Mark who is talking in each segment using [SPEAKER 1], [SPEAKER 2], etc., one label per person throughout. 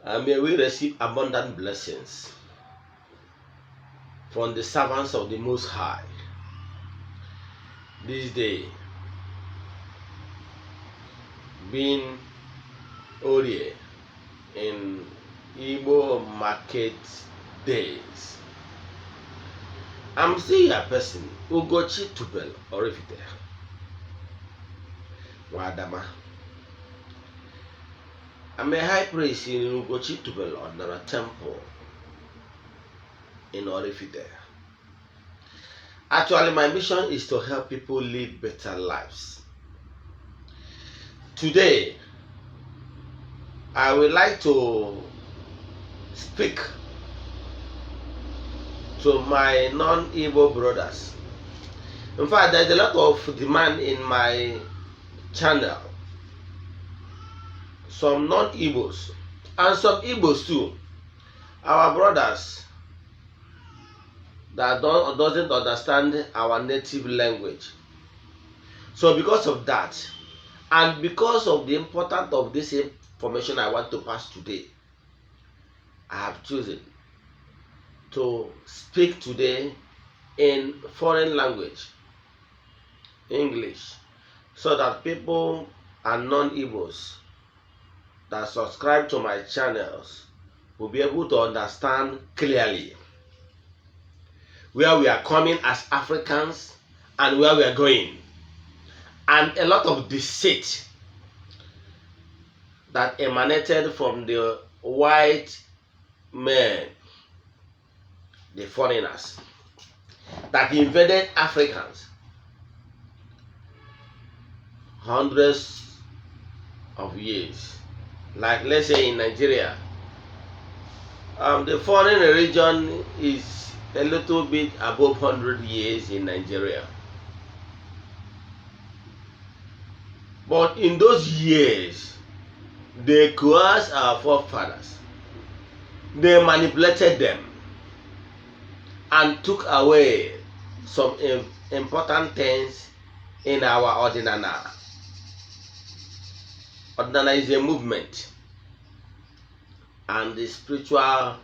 [SPEAKER 1] And may we receive abundant blessings from the servants of the Most High this day, being Orie in Igbo market days. I'm still your person, Ugochi tubelu Oraifite, Nwa Adama. I'm a high priest in Ugochi tubelu Ordinary Temple in Oraifite. Actually, my mission is to help people live better lives. Today, I would like to speak to my non-Igbo brothers. In fact, there's a lot of demand in my channel. Some non-Igbos and some Igbos too, our brothers that doesn't understand our native language. So because of that, and because of the importance of this information I want to pass today, I have chosen to speak today in foreign language, English, so that people and non-Igbos that subscribe to my channels will be able to understand clearly where we are coming as Africans and where we are going, and a lot of deceit that emanated from the white men, the foreigners that invaded Africans hundreds of years. Like let's say in Nigeria, the foreign region is a little bit above 100 years in Nigeria. But in those years, they coerced our forefathers. They manipulated them and took away some important things in our Eze-Ana. Eze-Ana is a movement and the spirituality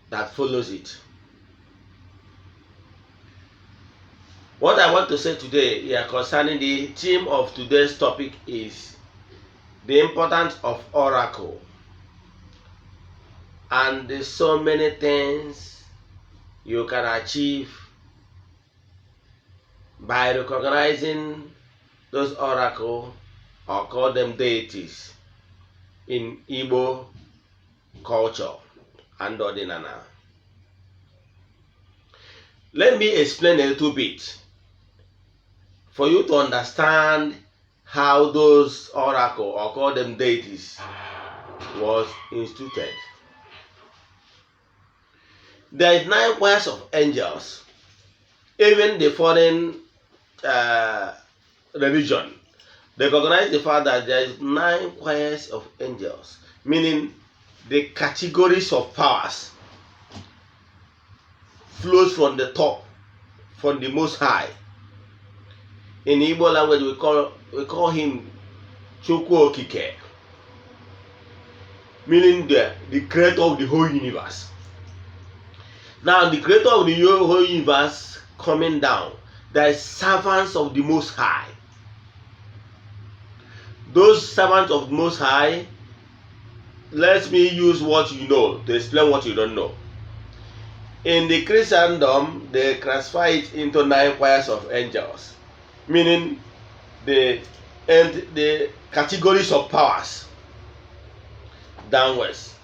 [SPEAKER 1] that follows it. What I want to say today here concerning the theme of today's topic is the importance of oracle. And there's so many things you can achieve by recognizing those oracles, or call them deities, in Igbo culture and Eze-Ana. Let me explain a little bit for you to understand how those oracles, or call them deities, was instituted. There is 9 choirs of angels. Even the foreign religion, they recognize the fact that there is 9 choirs of angels, meaning the categories of powers flows from the top, from the Most High. In Igbo language, we call him Chukwu Okike, meaning the creator of the whole universe. Now, the creator of the whole universe coming down, there is servants of the Most High. Those servants of the Most High, let me use what you know to explain what you don't know. In the Christendom, they classify it into 9 choirs of angels, meaning the categories of powers downwards.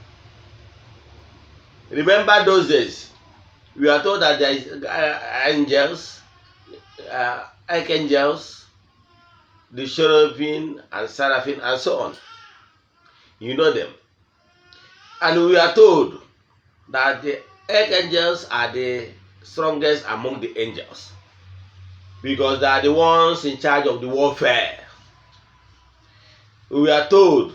[SPEAKER 1] Remember those days, we are told that there is angels, archangels, the cherubim and seraphim, and so on. You know them. And we are told that the archangels are the strongest among the angels, because they are the ones in charge of the warfare. We are told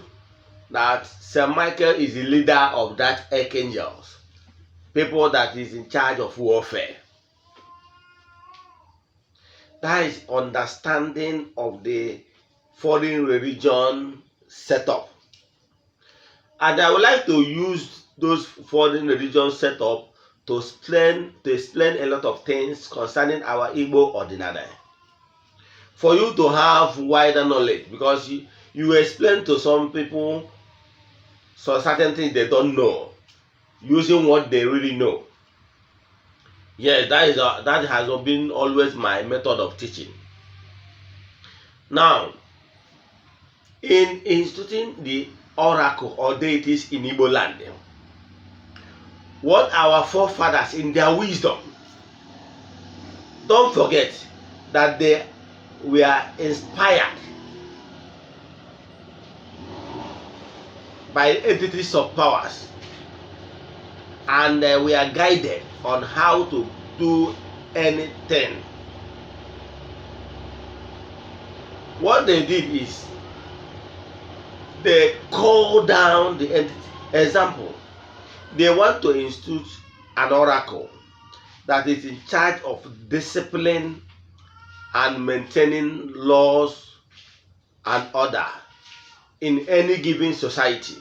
[SPEAKER 1] that Saint Michael is the leader of that archangels, people that is in charge of warfare. That is understanding of the foreign religion setup. And I would like to use those foreign religion setup to explain a lot of things concerning our Igbo ordinary. For you to have wider knowledge, because you explain to some people some certain things they don't know using what they really know. Yes, that has been always my method of teaching. Now, in instituting the oracle or deities in Igbo land, what our forefathers in their wisdom, don't forget that they were inspired by entities of powers, and we are guided on how to do anything. What they did is they call down the entity. Example, they want to institute an oracle that is in charge of discipline and maintaining laws and order in any given society.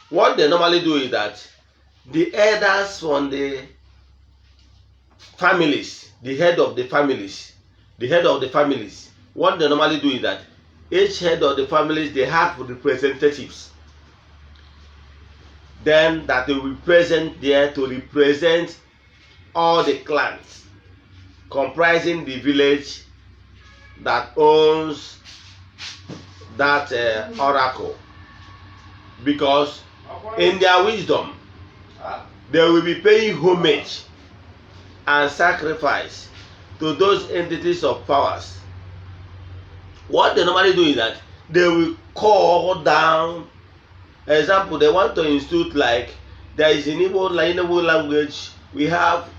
[SPEAKER 1] What they normally do is that the elders from the families, the head of the families, what they normally do is that each head of the families, they have representatives then that will be present there to represent all the clans comprising the village that owns that oracle, because in their wisdom they will be paying homage and sacrifice to those entities of powers. What they normally do is that they will call down. Example, they want to institute, like there is in Igbo language, we have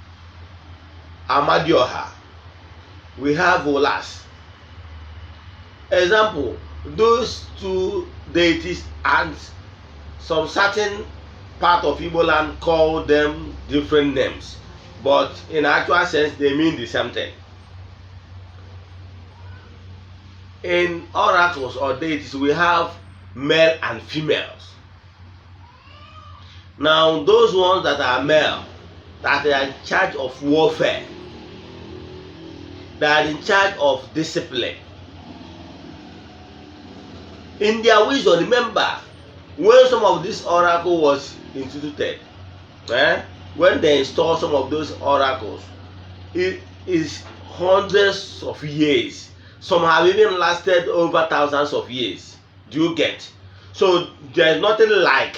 [SPEAKER 1] Amadioha, we have Olas. Example, those two deities and some certain part of Igbo land call them different names, but in actual sense they mean the same thing. In oracles or deities, we have male and females. Now, those ones that are male, that are in charge of warfare, they are in charge of discipline. In their wisdom, remember, when some of this oracle was instituted, when they installed some of those oracles, it is hundreds of years. Some have even lasted over thousands of years. Do you get? So there's nothing like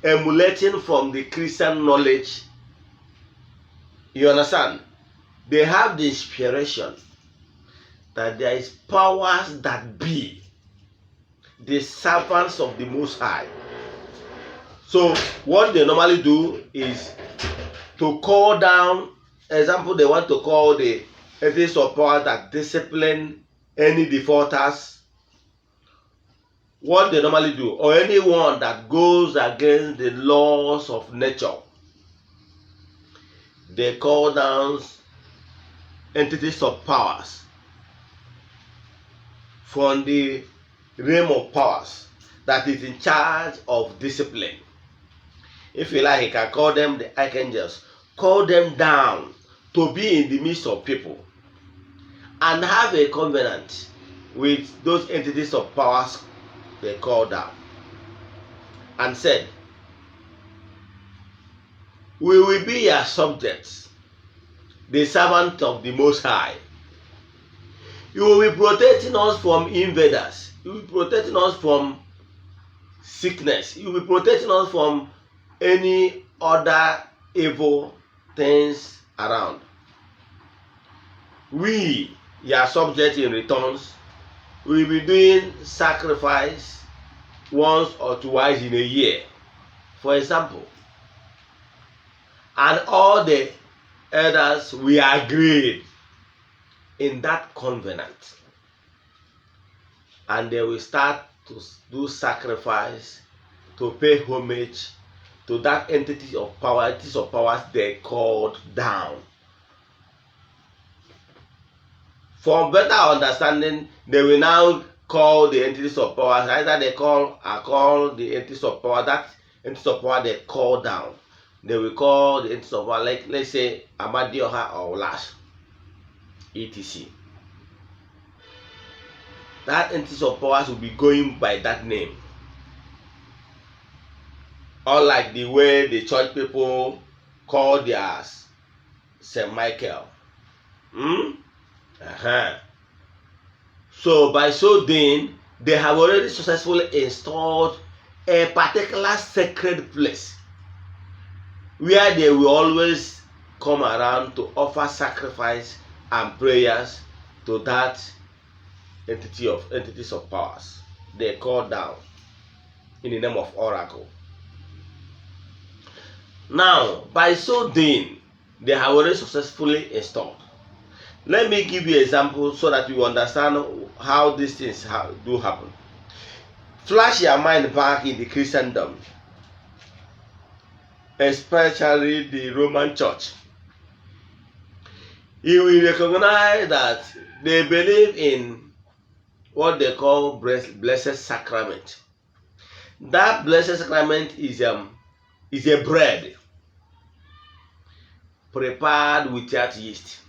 [SPEAKER 1] emulating from the Christian knowledge. You understand? They have the inspiration that there is powers that be, the servants of the Most High. So what they normally do is to call down. Example, they want to call the entities of power that discipline any defaulters. What they normally do, or anyone that goes against the laws of nature, they call down entities of powers from the realm of powers that is in charge of discipline. If you like, you can call them the archangels. Call them down to be in the midst of people and have a covenant with those entities of powers they called down, and said, we will be your subjects, the servant of the Most High. You will be protecting us from invaders. You will be protecting us from sickness. You will be protecting us from any other evil things around. We, your subjects, in returns, will be doing sacrifice once or twice in a year, for example. And all the elders, we agreed in that covenant, and they will start to do sacrifice to pay homage to that entity of power, entities of powers they called down. For better understanding, they will now call the entities of power. Either they call the entities of power. That entities of power they call down. They will call the entities of power, like let's say Amadioha or Lash, etc. That entities of powers will be going by that name. Unlike the way the church people call theirs St. Michael. So by so doing, they have already successfully installed a particular sacred place where they will always come around to offer sacrifice and prayers to that entities of powers they call down in the name of Oracle. Now, by so doing, they have already successfully installed. Let me give you an example so that you understand how these things do happen. Flash your mind back in the Christendom, especially the Roman Church. You will recognize that they believe in what they call blessed sacrament. That blessed sacrament is a bread prepared without yeast.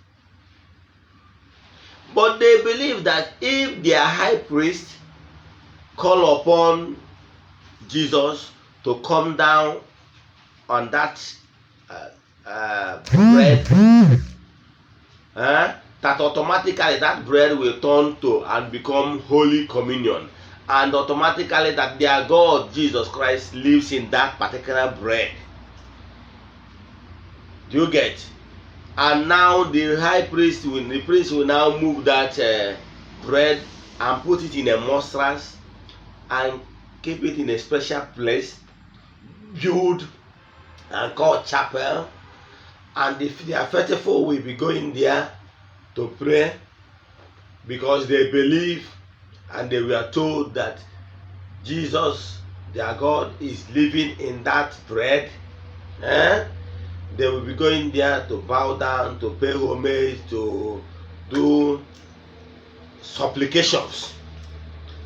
[SPEAKER 1] But they believe that if their high priest call upon Jesus to come down on that bread, that automatically that bread will turn to and become Holy Communion, and automatically that their God Jesus Christ lives in that particular bread. Do you get? And now the high priest will now move that bread and put it in a monstrance and keep it in a special place, build and called chapel, and if they are faithful will be going there to pray, because they believe and they were told that Jesus, their God, is living in that bread. They will be going there to bow down, to pay homage, to do supplications,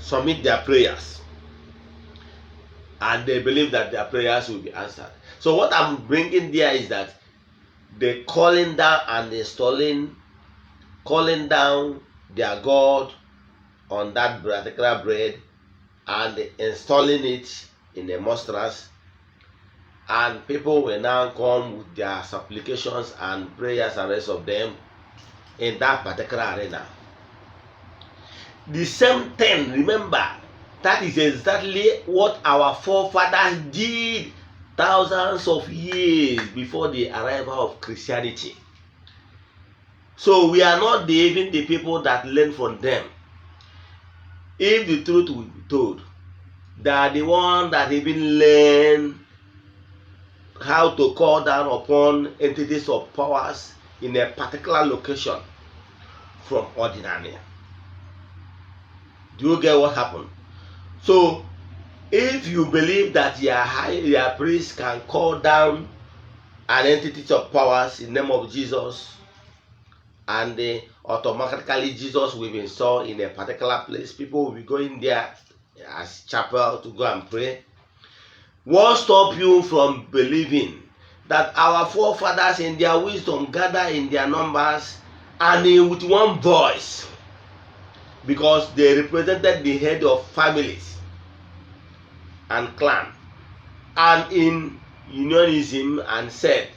[SPEAKER 1] submit their prayers, and they believe that their prayers will be answered. So what I'm bringing there is that they calling down and installing, calling down their God on that particular bread and installing it in a monstrance, and people will now come with their supplications and prayers and rest of them in that particular arena. The same thing, remember, that is exactly what our forefathers did thousands of years before the arrival of Christianity. So we are not even the people that learn from them. If the truth will be told, they are the ones that even learn how to call down upon entities of powers in a particular location from ordinary. Do you get what happened? So if you believe that your priest can call down an entity of powers in the name of Jesus, and automatically Jesus will be installed in a particular place, people will be going there as chapel to go and pray. What stop you from believing that our forefathers in their wisdom gather in their numbers and with one voice, because they represented the head of families and clan, and in unionism, and said,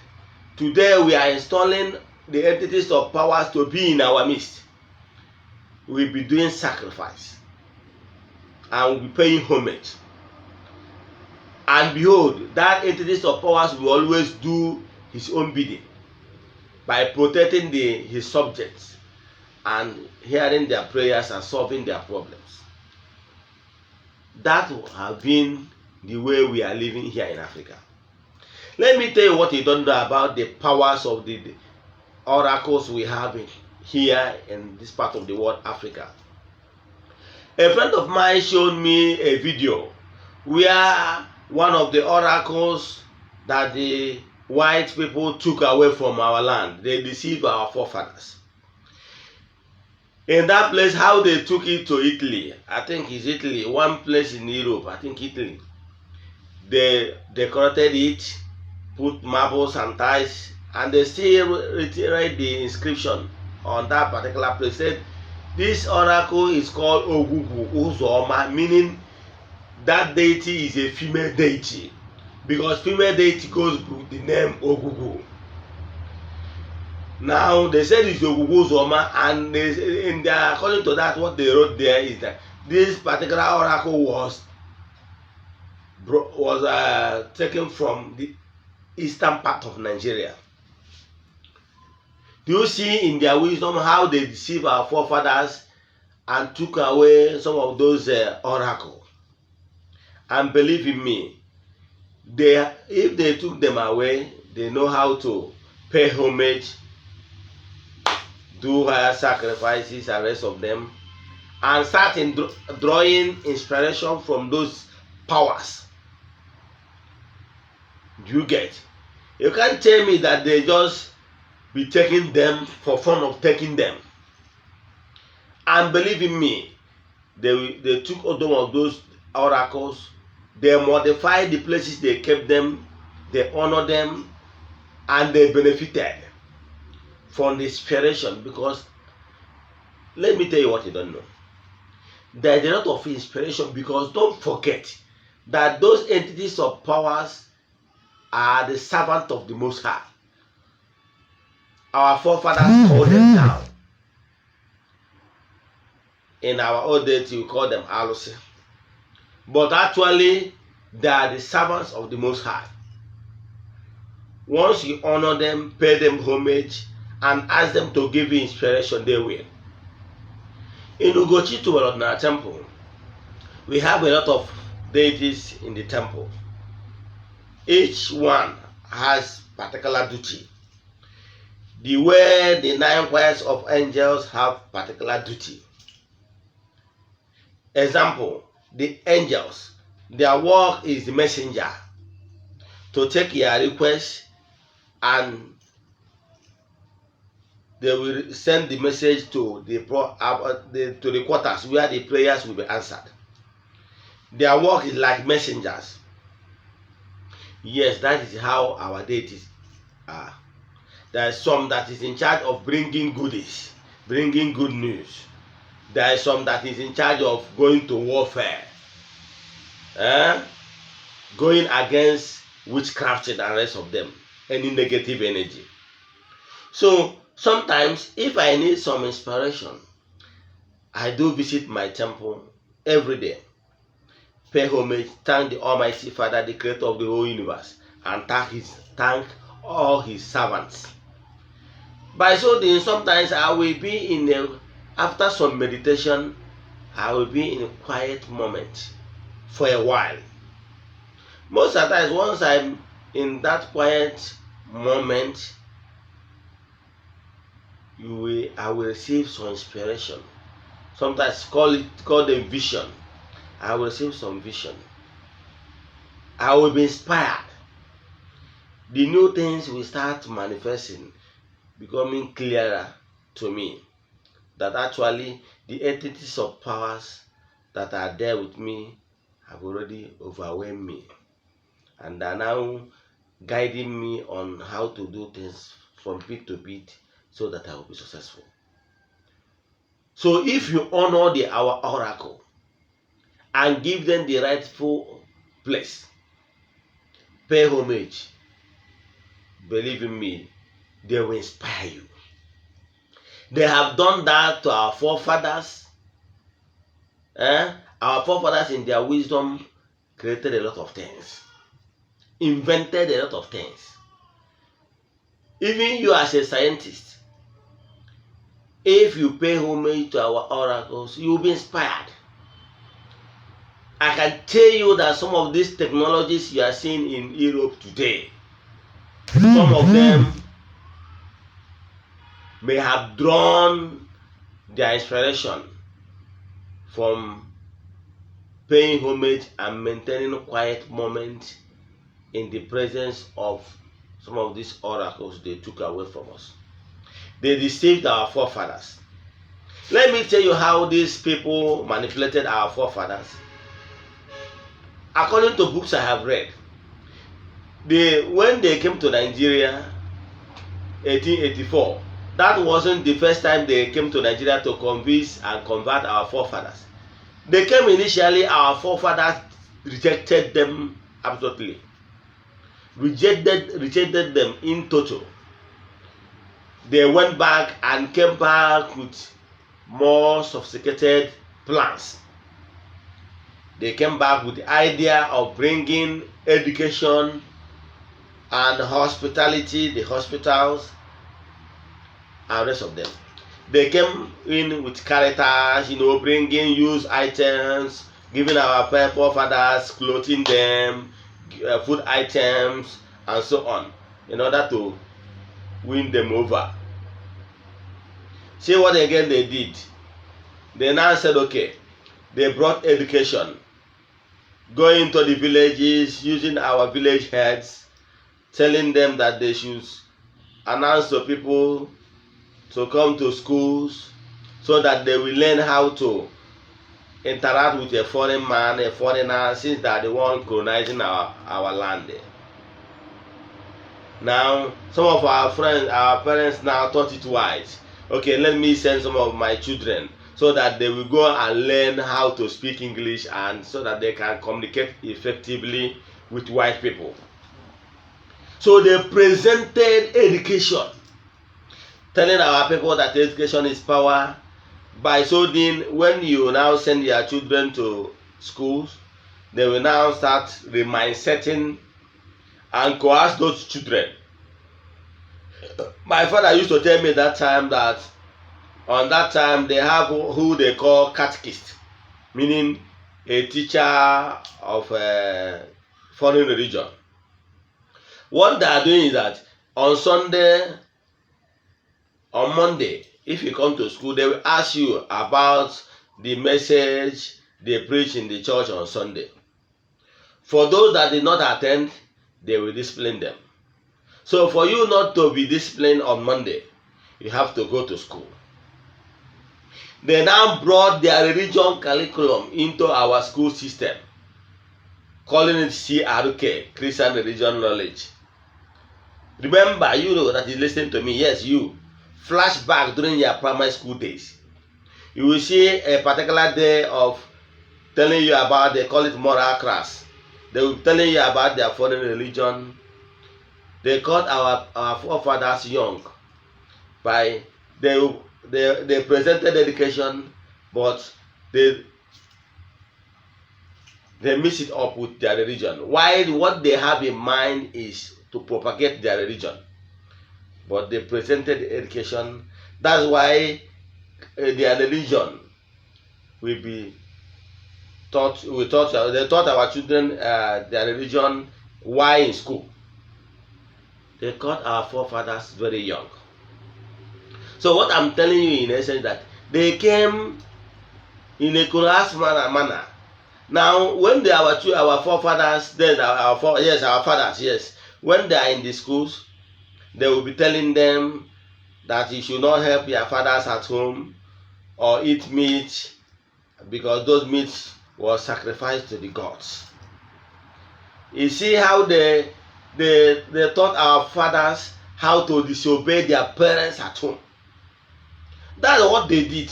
[SPEAKER 1] today we are installing the entities of powers to be in our midst. We will be doing sacrifice and will be paying homage. And behold, that entities of powers will always do his own bidding by protecting his subjects and hearing their prayers and solving their problems. That would have been the way we are living here in Africa. Let me tell you what you don't know about the powers of the oracles we have here in this part of the world, Africa. A friend of mine showed me a video where one of the oracles that the white people took away from our land, they deceived our forefathers. In that place, how they took it to Italy, I think it's Italy, one place in Europe, I think Italy. They decorated it, put marbles and tiles, and they still reiterate the inscription on that particular place. Said this oracle is called Ogugu Uzoma, meaning that deity is a female deity, because female deity goes with the name Ogugu. Now they said it's Ogugu Uzoma, and according to that, what they wrote there is that this particular oracle was taken from the eastern part of Nigeria. Do you see in their wisdom how they deceived our forefathers and took away some of those oracles? And believe in me, if they took them away, they know how to pay homage, do higher sacrifices and rest of them, and start drawing inspiration from those powers. Do you get? You can't tell me that they just be taking them for fun of taking them. And believe in me, they took some of those oracles, they modified the places they kept them, they honored them, and they benefited from the inspiration. Because let me tell you what you don't know. There's a lot of inspiration, because don't forget that those entities of powers are the servant of the Most High. Our forefathers called them down. In our old days, we call them Alusi. But actually, they are the servants of the Most High. Once you honor them, pay them homage, and ask them to give you inspiration, they will. In Ugochi Tubelu temple, we have a lot of deities in the temple. Each one has particular duty. The way the 9 choirs of angels have particular duty. Example, the angels, their work is the messenger, to take your request, and they will send the message to the quarters where the prayers will be answered. Their work is like messengers. Yes, that is how our deities are. There is some that is in charge of bringing goodies, bringing good news. There is some that is in charge of going to warfare, going against witchcraft and the rest of them, any negative energy. So sometimes if I need some inspiration, I do visit my temple every day, pay homage, thank the Almighty Father, the creator of the whole universe, and thank all his servants. By so doing, sometimes I will be after some meditation, I will be in a quiet moment for a while. Most of the times, once I'm in that quiet moment, I will receive some inspiration. Sometimes call them vision. I will receive some vision. I will be inspired. The new things will start manifesting, becoming clearer to me, that actually the entities of powers that are there with me have already overwhelmed me, and are now guiding me on how to do things from bit to bit, so that I will be successful. So if you honor our oracle and give them the rightful place, pay homage, believe in me, they will inspire you. They have done that to our forefathers. Our forefathers in their wisdom created a lot of things, invented a lot of things. Even you as a scientist, if you pay homage to our oracles, you will be inspired. I can tell you that some of these technologies you are seeing in Europe today, some of them may have drawn their inspiration from paying homage and maintaining a quiet moment in the presence of some of these oracles they took away from us. They deceived our forefathers. Let me tell you how these people manipulated our forefathers. According to books I have read, when they came to Nigeria 1884, that wasn't the first time they came to Nigeria to convince and convert our forefathers. They came initially, our forefathers rejected them absolutely. Rejected them in total. They went back and came back with more sophisticated plans. They came back with the idea of bringing education and hospitality, the hospitals, and rest of them. They came in with characters, bringing used items, giving our forefathers, clothing them, food items, and so on, in order to win them over. See what again they did? They now said, okay, they brought education, going to the villages, using our village heads, telling them that they should announce to people to come to schools so that they will learn how to interact with a foreign man, a foreigner, since they are the one colonizing our land. Now, some of our friends, our parents now thought it wise. Okay, let me send some of my children so that they will go and learn how to speak English, and so that they can communicate effectively with white people. So they presented education, telling our people that education is power. By so doing, when you now send your children to schools, they will now start mind-setting and coerce those children. My father used to tell me that time that on that time they have who they call catechist, meaning a teacher of a foreign religion. What they are doing is that on Sunday, on Monday, if you come to school, they will ask you about the message they preach in the church on Sunday. For those that did not attend, they will discipline them. So for you not to be disciplined on Monday, you have to go to school. They now brought their religion curriculum into our school system, calling it CRK, Christian Religion Knowledge. Remember, you know that is listening to me, yes, you. Flashback during your primary school days. You will see a particular day of telling you about, they call it moral class. They will be telling you about their foreign religion. They caught our forefathers young by they presented education, but they mix it up with their religion. While what they have in mind is to propagate their religion, but they presented education. That's why their religion will be taught. They taught our children their religion while in school. They caught our forefathers very young. So what I'm telling you in essence that they came in a coerced manner. Now, when our forefathers, then our fathers, yes, when they are in the schools, they will be telling them that you should not help your fathers at home or eat meat, because those meats were sacrificed to the gods. You see how they taught our fathers how to disobey their parents at home. That's what they did.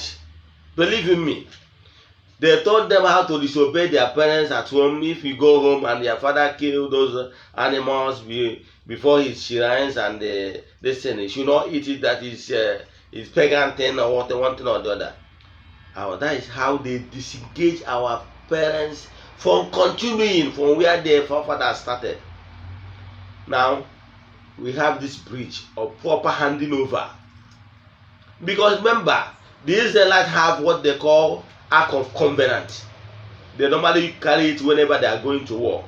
[SPEAKER 1] Believe in me. They taught them how to disobey their parents at home. If you go home and your father killed those animals before his shrines and this thing, you should not eat it. That is pagan thing or one thing or the other. That is how they disengage our parents from continuing from where their forefathers started. Now we have this breach of proper handing over, because remember, the Israelites have what they call Ark of Covenant. They normally carry it whenever they are going to war,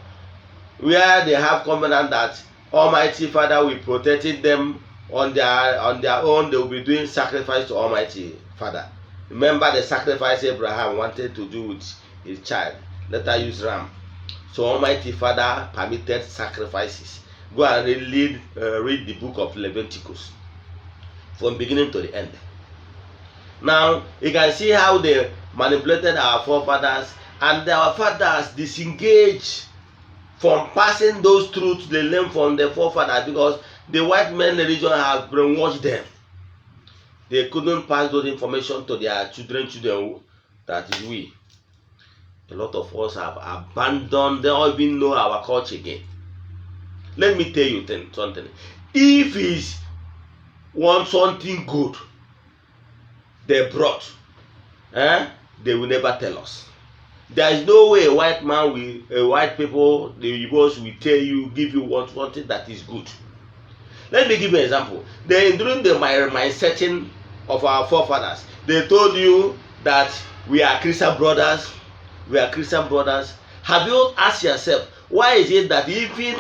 [SPEAKER 1] where they have covenant that Almighty Father will protect them on their own. They will be doing sacrifice to Almighty Father. Remember the sacrifice Abraham wanted to do with his child. Let us use ram. So Almighty Father permitted sacrifices. Go and read the book of Leviticus from beginning to the end. Now you can see how they manipulated our forefathers, and our fathers disengaged from passing those truths they learned from their forefathers, because the white men religion have brainwashed them. They couldn't pass those information to their children. That is we. A lot of us have abandoned. They don't even know our culture again. Let me tell you something. If it's want something good they brought, they will never tell us. There is no way a white people, the Igbos will tell you, give you something that is good. Let me give you an example. During the mind setting of our forefathers, they told you that we are Christian brothers. We are Christian brothers. Have you asked yourself, why is it that even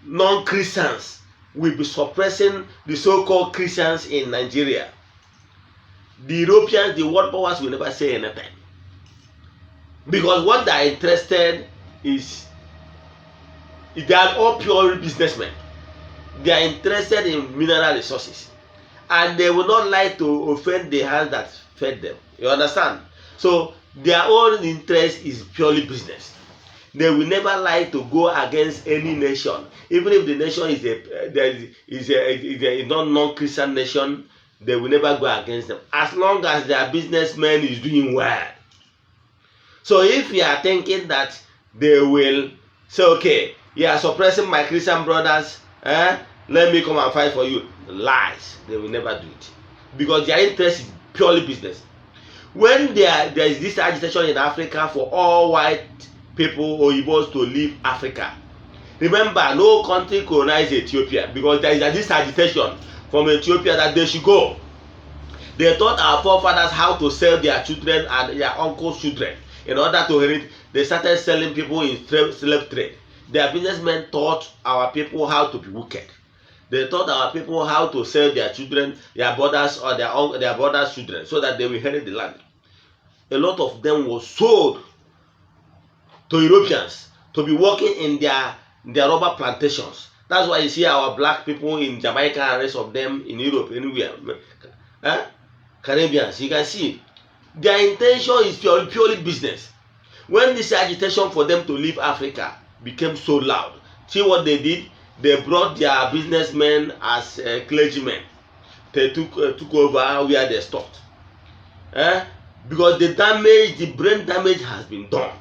[SPEAKER 1] non-Christians will be suppressing the so-called Christians in Nigeria? The Europeans, the world powers will never say anything. Because what they are interested is, they are all pure businessmen. They are interested in mineral resources, and they will not like to offend the hands that fed them. You understand? So their own interest is purely business. They will never like to go against any nation, even if the nation is a non-Christian nation. They will never go against them as long as their businessman is doing well. So if you are thinking that they will say, okay, you are suppressing my Christian brothers, let me come and fight for you. Lies. They will never do it, because their interest is purely business. When there is this agitation in Africa for all white people or Igbos to leave Africa, remember, no country colonized Ethiopia, because there is this agitation from Ethiopia that they should go. They taught our forefathers how to sell their children and their uncles' children in order to inherit. They started selling people in slave trade. Their businessmen taught our people how to be wicked. They taught our people how to sell their children, their brothers, or their brothers' children, so that they will inherit the land. A lot of them were sold to Europeans to be working in their rubber plantations. That's why you see our black people in Jamaica and rest of them in Europe, anywhere, Caribbeans. You can see their intention is purely business. When this agitation for them to leave Africa became so loud, see what they did? They brought their businessmen as clergymen. They took over where they stopped. Because the brain damage has been done.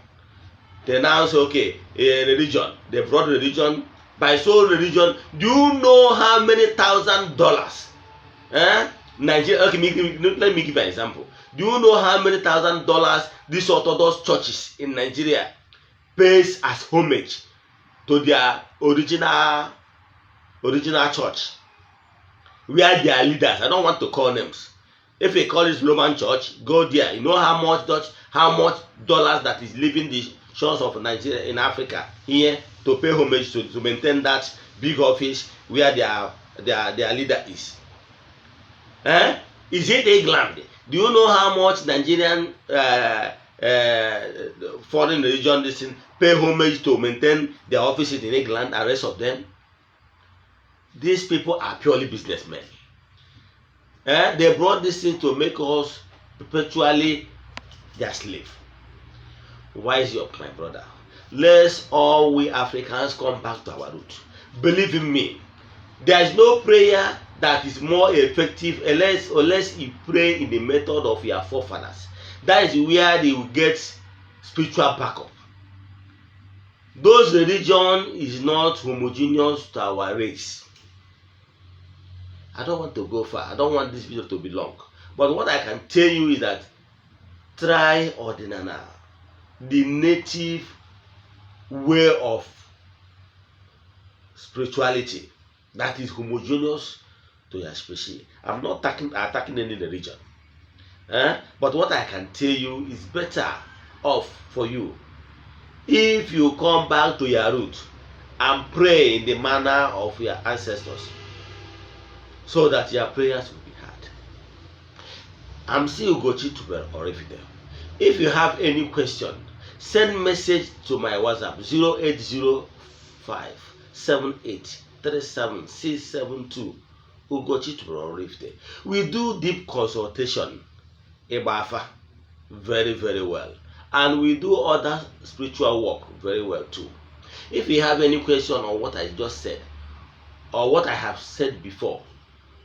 [SPEAKER 1] They now say, okay, religion. They brought religion. By so religion, do you know how many $1,000? Nigeria. Okay, let me give an example. Do you know how many $1,000 these Orthodox churches in Nigeria pays as homage to their original church, where their leaders, I don't want to call names. If you call it Roman Church, go there. You know how much dollars that is leaving the shores of Nigeria in Africa here to pay homage to maintain that big office where their leader is. Is it England? Do you know how much Nigerian foreign religion pay homage to maintain their offices in England and rest of them? These people are purely businessmen. They brought this thing to make us perpetually their slave. Wise up, my brother. Let's all we Africans come back to our roots. Believe in me, there is no prayer that is more effective unless you pray in the method of your forefathers. That is where they will get spiritual backup. Those religion is not homogeneous to our race. I don't want to go far. I don't want this video to be long. But what I can tell you is that try Eze-Ana, the native way of spirituality that is homogeneous to your species. I'm not attacking any religion. But what I can tell you is better off for you if you come back to your roots and pray in the manner of your ancestors, so that your prayers will be heard. I'm still Ugochi to Oraifite. If you have any question, send message to my WhatsApp 080578376672. Ugochi to Oraifite. We do deep consultation Ibafa very, very well. And we do other spiritual work very well too. If you have any question on what I just said, or what I have said before,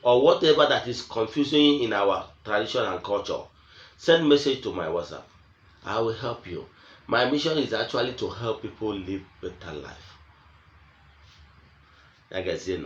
[SPEAKER 1] or whatever that is confusing in our tradition and culture, send message to my WhatsApp. I will help you. My mission is actually to help people live better life. Like I said.